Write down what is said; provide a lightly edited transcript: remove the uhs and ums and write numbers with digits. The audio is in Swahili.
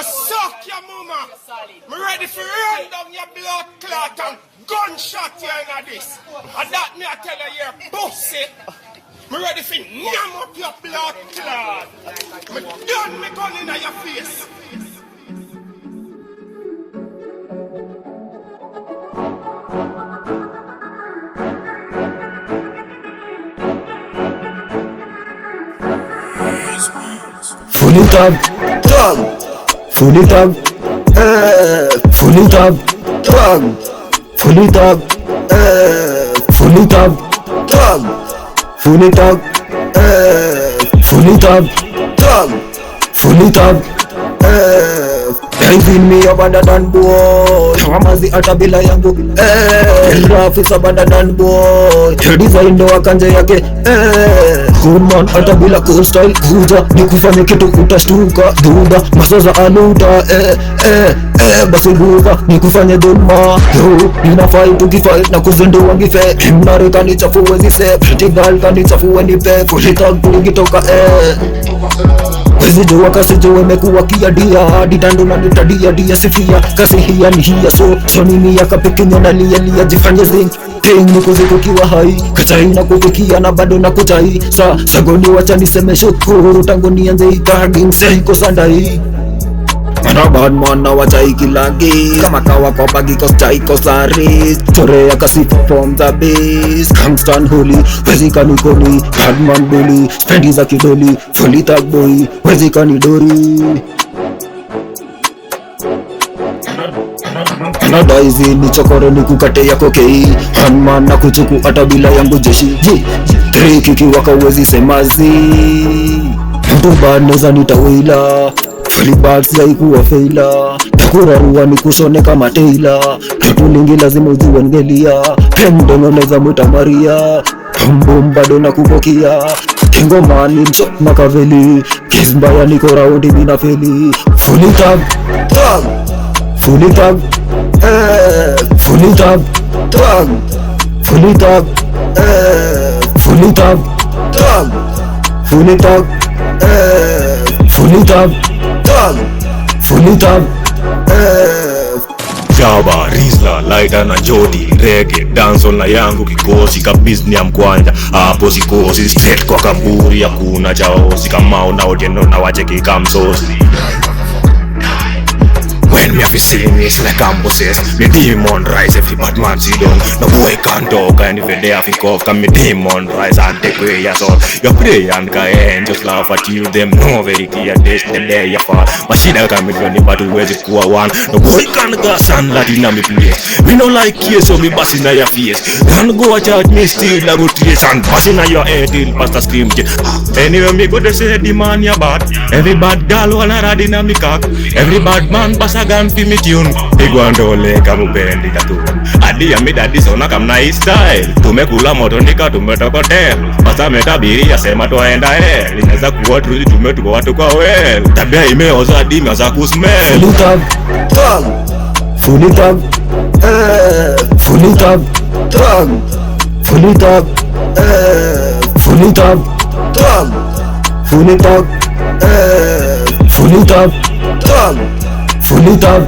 suck your mama. Me ready for run down your blood clot and gunshot you in this. And that me I tell you, you're pussy. Me ready for yam up your blood clot. Me done me gun in your face. Full it up, dog. Full it up, full it up, dog. Full it up, full it up, dog. Full it up, full it up, dog. Full it up, Driving me up under than boy. Hamazi atabila yangu Graphics abanda than boy. Design ndo akanje yake Good man atabila cool style kuja nikufanye kitu utashtuka duda masoza aluta basi guza nikufanye dhulma yo nina fight ukifight na kuzindua ngife Mnareka nichafue zise pretty girl kanichafue nipe kulitag kuligitoka Wezi jua kasi jua imekuwa kiadia Didando na nitadia dia sifia Kasi hiya ni hiya so Shonini ya kapikinya na liya liya jifanye zing Ting ni kuziku kiwa hai Kachai na kufikia na bado na kuchai Sagoni wacha niseme shukuru Tangu nianze itaging Seiko sandai Mana bad man na wachai kilagi Kama kawa kwa bagi kostai kosari Chore ya kasi from the base Gangsta and holy Wezi kanikoni Bad man bully Spendi za kidoli Fully tag boy Wezi kanidori Anadaizi ni chokore ni kukate ya kokei Hanman na kuchuku atabila yangu jeshi Triki kiwaka wezi semazi Mtu bad neza nitawila Fully bad sijaikuwa feila Takurarua ni kushone kama teila Kitu lingi lazima ujue ngelia Pendono neza mwita Maria Mbum bado na kupokia Kingomani mcho makaveli Kizmbaya niko raundi mina feli Fully tag Tag Fully tag Fully tag Tag Fully tag Fully tag Tag Fully tag Fully tag Tag Fully tag Java, Rizla, Laida na Jody, Reggae, dancehall na yangu kikosi kabizni ya mkwanja hapo sikosi, straight kwa kaburi hakuna chaosi kama unaotieno na wacheki kamsosi When me have seen me, it's like I'm possessed. Me demon rise, every bad man sit down. No boy can't talk, and if they have to cough, can me demon rise and take away your soul. You pray and can just laugh at you, them no very clear days, them there you fall. Machine can me run the battle where it go one. No boy can't gas and let in me place. Me no like case, so me bass in your face. Can't go a charge me still, I go trace and bass in your head till past the scream. Anyway, me go to say the man ya bad. Every bad girl wanna ride in a me cock. Every bad man pass a gun fi me tune. Igwandole kamupendi katun. Adi ya mi daddy sona kamna hii style. Tumekula moto nika tumetoka tel. Basa metabiri ya sema tuwaenda hell. Inaweza kuwa truzi tumetuko watu kwa well. Tabia imeoza adi imeanza kusmell. Fully tag Tag Fully tag Fully tag Tag Fully tag Fully tag Tag Fully tag Fully tag Tag Fully tag